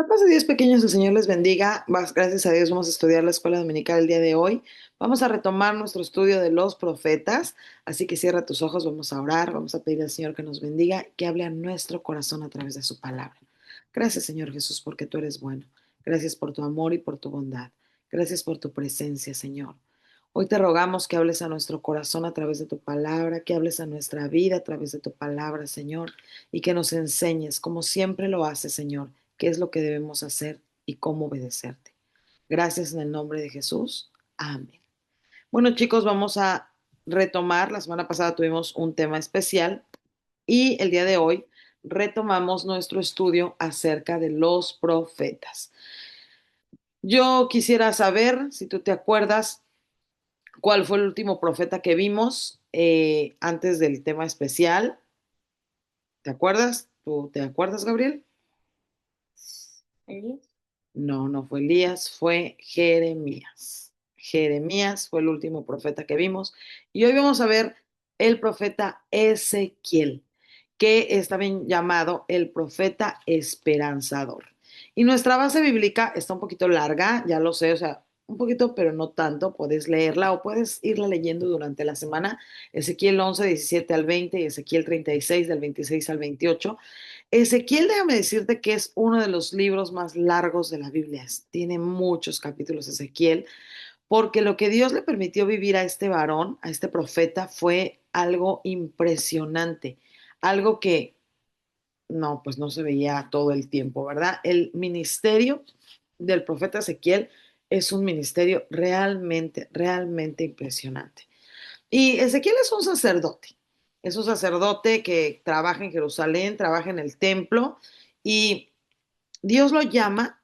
Papás de Dios pequeños, el Señor les bendiga. Gracias a Dios vamos a estudiar la escuela dominical el día de hoy. Vamos a retomar nuestro estudio de los profetas, así que cierra tus ojos, vamos a orar, vamos a pedir al Señor que nos bendiga, que hable a nuestro corazón a través de su palabra. Gracias, Señor Jesús, porque tú eres bueno. Gracias por tu amor y por tu bondad. Gracias por tu presencia, Señor. Hoy te rogamos que hables a nuestro corazón a través de tu palabra, que hables a nuestra vida a través de tu palabra, Señor, y que nos enseñes, como siempre lo haces, Señor, qué es lo que debemos hacer y cómo obedecerte. Gracias en el nombre de Jesús. Amén. Bueno, chicos, vamos a retomar. La semana pasada tuvimos un tema especial y el día de hoy retomamos nuestro estudio acerca de los profetas. Yo quisiera saber, si tú te acuerdas, cuál fue el último profeta que vimos antes del tema especial. ¿Te acuerdas? ¿Tú te acuerdas, Gabriel? Elías. No, no fue Elías, fue Jeremías. Jeremías fue el último profeta que vimos. Y hoy vamos a ver el profeta Ezequiel, que es también llamado el profeta esperanzador. Y nuestra base bíblica está un poquito larga, ya lo sé, o sea, un poquito, pero no tanto. Puedes leerla o puedes irla leyendo durante la semana. Ezequiel 11, 17 al 20 y Ezequiel 36, del 26 al 28. Ezequiel, déjame decirte que es uno de los libros más largos de la Biblia. Tiene muchos capítulos Ezequiel, porque lo que Dios le permitió vivir a este varón, a este profeta, fue algo impresionante, algo que no, pues no se veía todo el tiempo, ¿verdad? El ministerio del profeta Ezequiel es un ministerio realmente, realmente impresionante. Y Ezequiel es un sacerdote que trabaja en Jerusalén, trabaja en el templo y Dios lo llama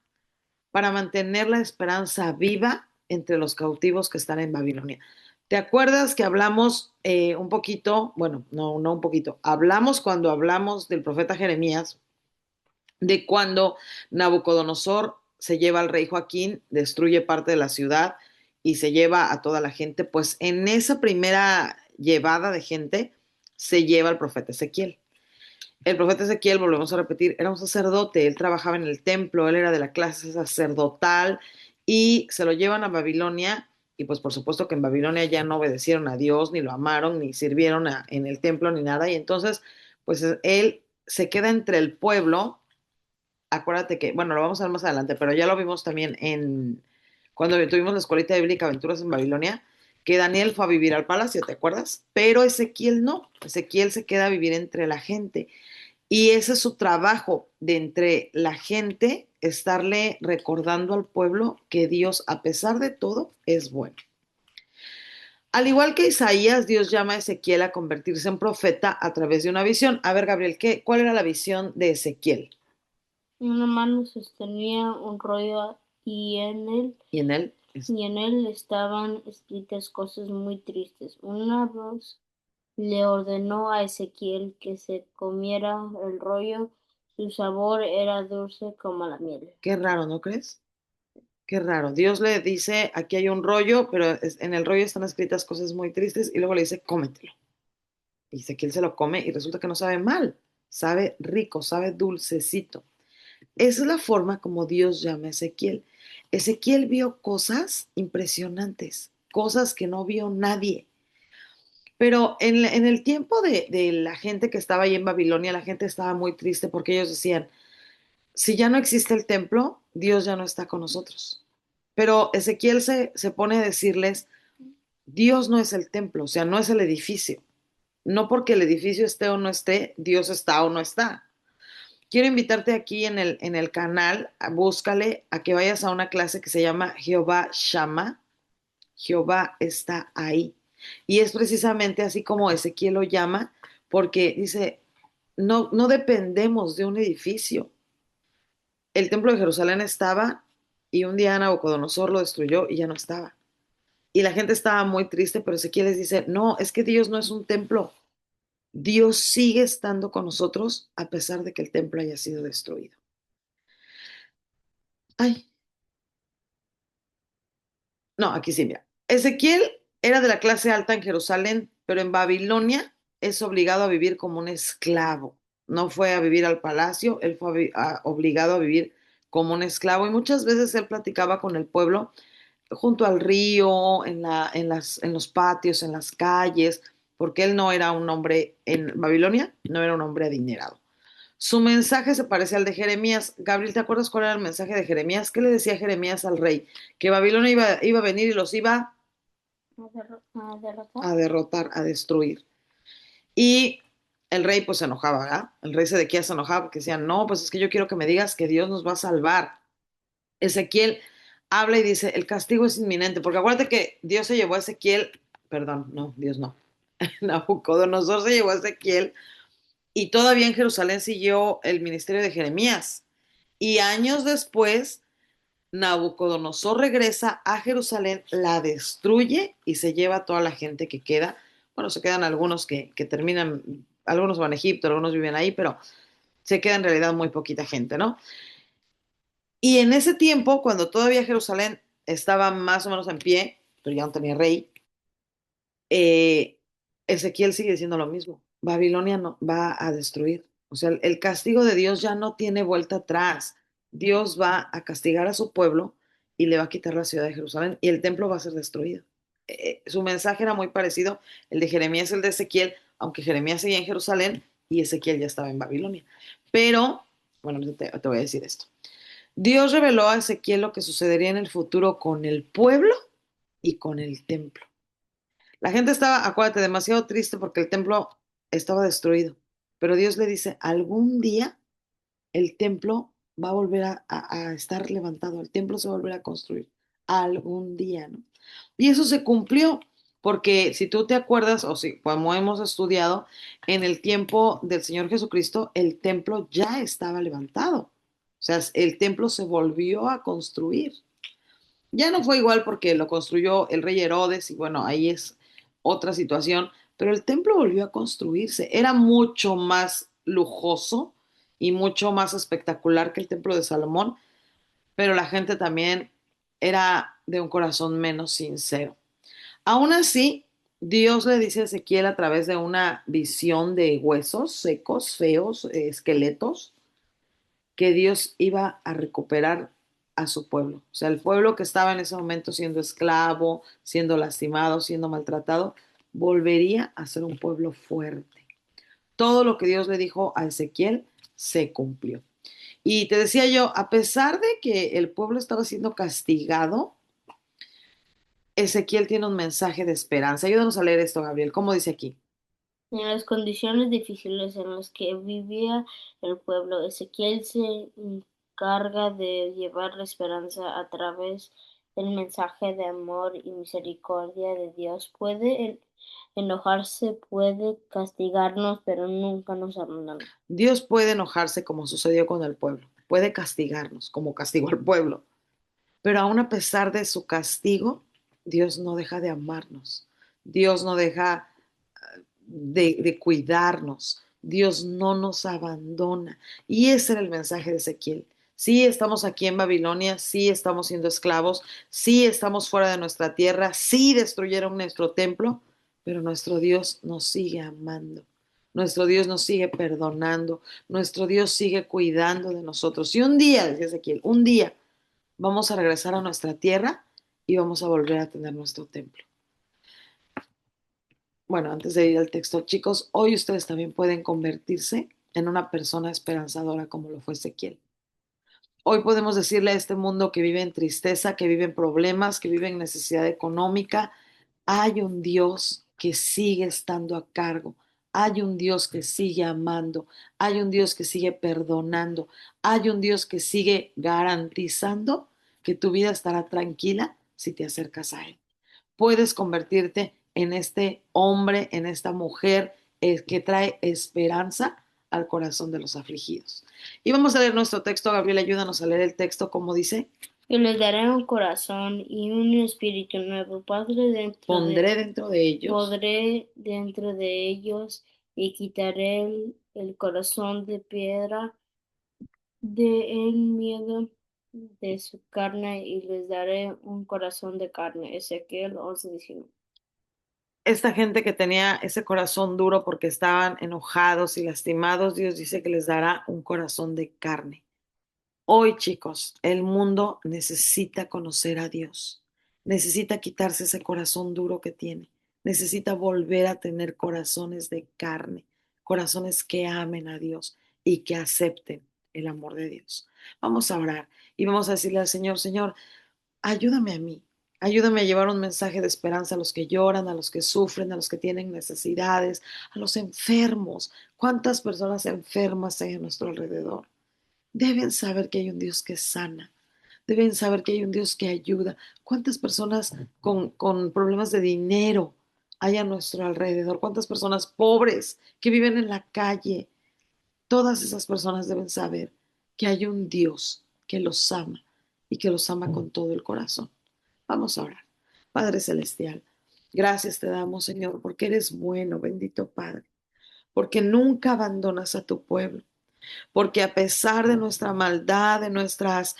para mantener la esperanza viva entre los cautivos que están en Babilonia. ¿Te acuerdas que hablamos un poquito, bueno, no, no un poquito, hablamos cuando hablamos del profeta Jeremías, de cuando Nabucodonosor se lleva al rey Joaquín, destruye parte de la ciudad y se lleva a toda la gente? Pues en esa primera llevada de gente se lleva al profeta Ezequiel. El profeta Ezequiel, volvemos a repetir, era un sacerdote, él trabajaba en el templo, él era de la clase sacerdotal y se lo llevan a Babilonia y pues por supuesto que en Babilonia ya no obedecieron a Dios, ni lo amaron, ni sirvieron en el templo, ni nada. Y entonces pues él se queda entre el pueblo. Acuérdate que, bueno, lo vamos a ver más adelante, pero ya lo vimos también cuando tuvimos la escuelita bíblica Aventuras en Babilonia, que Daniel fue a vivir al palacio, ¿te acuerdas? Pero Ezequiel no, Ezequiel se queda a vivir entre la gente. Y ese es su trabajo, de entre la gente, estarle recordando al pueblo que Dios, a pesar de todo, es bueno. Al igual que Isaías, Dios llama a Ezequiel a convertirse en profeta a través de una visión. A ver, Gabriel, ¿cuál era la visión de Ezequiel? Una mano sostenía un rollo y en él, Y en él, y en él estaban escritas cosas muy tristes. Una voz le ordenó a Ezequiel que se comiera el rollo. Su sabor era dulce como la miel. qué raro, ¿no crees? Qué raro. Dios le dice, aquí hay un rollo, pero en el rollo están escritas cosas muy tristes y luego le dice, cómetelo. Y Ezequiel se lo come y resulta que no sabe mal, sabe rico, sabe dulcecito. Esa es la forma como Dios llama a Ezequiel. Ezequiel vio cosas impresionantes, cosas que no vio nadie. Pero en el tiempo de la gente que estaba ahí en Babilonia, la gente estaba muy triste porque ellos decían, si ya no existe el templo, Dios ya no está con nosotros. Pero Ezequiel se pone a decirles, Dios no es el templo, o sea, no es el edificio. No porque el edificio esté o no esté, Dios está o no está. Quiero invitarte aquí en el canal, búscale a que vayas a una clase que se llama Jehová Shama. Jehová está ahí. Y es precisamente así como Ezequiel lo llama, porque dice, no, no dependemos de un edificio. El templo de Jerusalén estaba y un día Nabucodonosor lo destruyó y ya no estaba. Y la gente estaba muy triste, pero Ezequiel les dice, no, es que Dios no es un templo. Dios sigue estando con nosotros a pesar de que el templo haya sido destruido. Ay, no, aquí sí, mira. Ezequiel era de la clase alta en Jerusalén, pero en Babilonia es obligado a vivir como un esclavo. No fue a vivir al palacio, él fue obligado a vivir como un esclavo y muchas veces él platicaba con el pueblo junto al río, en los patios, en las calles, porque él no era un hombre en Babilonia, no era un hombre adinerado. Su mensaje se parece al de Jeremías. Gabriel, ¿te acuerdas cuál era el mensaje de Jeremías? ¿Qué le decía Jeremías al rey? Que Babilonia iba a venir y los iba a derrotar. a derrotar, a destruir. Y el rey pues se enojaba, ¿verdad? El rey Sedequías se enojaba porque decía, no, pues es que yo quiero que me digas que Dios nos va a salvar. Ezequiel habla y dice, el castigo es inminente, porque acuérdate que Dios se llevó a Ezequiel, perdón, no, Dios no, Nabucodonosor se llevó a Ezequiel y todavía en Jerusalén siguió el ministerio de Jeremías. Y años después, Nabucodonosor regresa a Jerusalén, la destruye y se lleva a toda la gente que queda. Bueno, se quedan algunos que terminan, algunos van a Egipto, algunos viven ahí, pero se queda en realidad muy poquita gente, ¿no? Y en ese tiempo, cuando todavía Jerusalén estaba más o menos en pie, pero ya no tenía rey, eh, Ezequiel sigue diciendo lo mismo. Babilonia no, va a destruir. O sea, el castigo de Dios ya no tiene vuelta atrás. Dios va a castigar a su pueblo y le va a quitar la ciudad de Jerusalén y el templo va a ser destruido. Su mensaje era muy parecido, el de Jeremías, el de Ezequiel, aunque Jeremías seguía en Jerusalén y Ezequiel ya estaba en Babilonia. Pero, bueno, te voy a decir esto. Dios reveló a Ezequiel lo que sucedería en el futuro con el pueblo y con el templo. La gente estaba, acuérdate, demasiado triste porque el templo estaba destruido. Pero Dios le dice, algún día el templo va a volver a estar levantado, el templo se va a volver a construir. Algún día, ¿no? Y eso se cumplió, porque si tú te acuerdas, o si como hemos estudiado, en el tiempo del Señor Jesucristo, el templo ya estaba levantado. O sea, el templo se volvió a construir. Ya no fue igual porque lo construyó el rey Herodes y bueno, ahí es otra situación, pero el templo volvió a construirse. Era mucho más lujoso y mucho más espectacular que el templo de Salomón, pero la gente también era de un corazón menos sincero. Aún así, Dios le dice a Ezequiel a través de una visión de huesos secos, feos, esqueletos, que Dios iba a recuperar a su pueblo. O sea, el pueblo que estaba en ese momento siendo esclavo, siendo lastimado, siendo maltratado, volvería a ser un pueblo fuerte. Todo lo que Dios le dijo a Ezequiel se cumplió. Y te decía yo, a pesar de que el pueblo estaba siendo castigado, Ezequiel tiene un mensaje de esperanza. Ayúdanos a leer esto, Gabriel. ¿Cómo dice aquí? En las condiciones difíciles en las que vivía el pueblo, Ezequiel se encarga de llevar la esperanza a través del mensaje de amor y misericordia de Dios. Puede enojarse, puede castigarnos, pero nunca nos abandona. Dios puede enojarse como sucedió con el pueblo, puede castigarnos como castigó al pueblo, pero aún a pesar de su castigo, Dios no deja de amarnos, Dios no deja de cuidarnos, Dios no nos abandona. Y ese era el mensaje de Ezequiel. Sí estamos aquí en Babilonia, sí estamos siendo esclavos, sí estamos fuera de nuestra tierra, sí destruyeron nuestro templo, pero nuestro Dios nos sigue amando. Nuestro Dios nos sigue perdonando, nuestro Dios sigue cuidando de nosotros. Y un día, decía Ezequiel, un día vamos a regresar a nuestra tierra y vamos a volver a tener nuestro templo. Bueno, antes de ir al texto, chicos, hoy ustedes también pueden convertirse en una persona esperanzadora como lo fue Ezequiel. Hoy podemos decirle a este mundo que vive en tristeza, que vive en problemas, que vive en necesidad económica, hay un Dios que sigue estando a cargo, hay un Dios que sigue amando, hay un Dios que sigue perdonando, hay un Dios que sigue garantizando que tu vida estará tranquila si te acercas a Él. Puedes convertirte en este hombre, en esta mujer que trae esperanza al corazón de los afligidos. Y vamos a leer nuestro texto. Gabriel, ayúdanos a leer el texto como dice. Y les daré un corazón y un espíritu nuevo. Podré dentro de ellos y quitaré el corazón de piedra de el miedo de su carne y les daré un corazón de carne. Ezequiel 11:19. Esta gente que tenía ese corazón duro porque estaban enojados y lastimados, Dios dice que les dará un corazón de carne. Hoy, chicos, el mundo necesita conocer a Dios, necesita quitarse ese corazón duro que tiene, necesita volver a tener corazones de carne, corazones que amen a Dios y que acepten el amor de Dios. Vamos a orar y vamos a decirle al Señor, Señor, ayúdame a mí, ayúdame a llevar un mensaje de esperanza a los que lloran, a los que sufren, a los que tienen necesidades, a los enfermos. ¿Cuántas personas enfermas hay a nuestro alrededor? Deben saber que hay un Dios que sana. Deben saber que hay un Dios que ayuda. ¿Cuántas personas con problemas de dinero hay a nuestro alrededor? ¿Cuántas personas pobres que viven en la calle? Todas esas personas deben saber que hay un Dios que los ama y que los ama con todo el corazón. Vamos a orar. Padre Celestial, gracias te damos, Señor, porque eres bueno, bendito Padre, porque nunca abandonas a tu pueblo, porque a pesar de nuestra maldad, de nuestras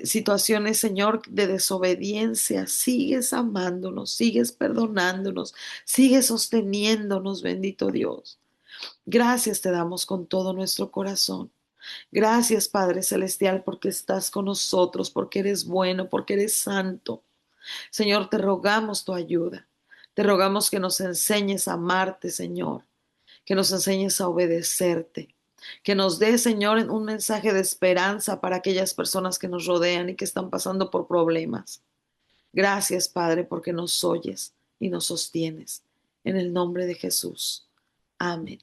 situaciones, Señor, de desobediencia, sigues amándonos, sigues perdonándonos, sigues sosteniéndonos, bendito Dios. Gracias te damos con todo nuestro corazón. Gracias, Padre Celestial, porque estás con nosotros, porque eres bueno, porque eres santo. Señor, te rogamos tu ayuda. Te rogamos que nos enseñes a amarte, Señor, que nos enseñes a obedecerte, que nos dé, Señor, un mensaje de esperanza para aquellas personas que nos rodean y que están pasando por problemas. Gracias, Padre, porque nos oyes y nos sostienes. En el nombre de Jesús. Amén.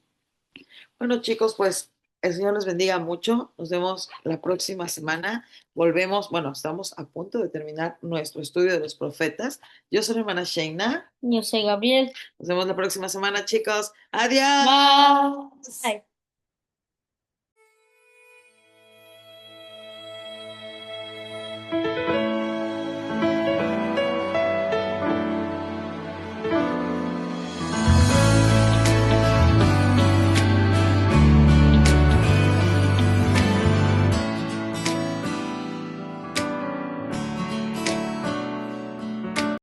Bueno, chicos, pues el Señor les bendiga mucho. Nos vemos la próxima semana. Volvemos, bueno, estamos a punto de terminar nuestro estudio de los profetas. Yo soy la hermana Sheina. Yo soy Gabriel. Nos vemos la próxima semana, chicos. Adiós. Bye.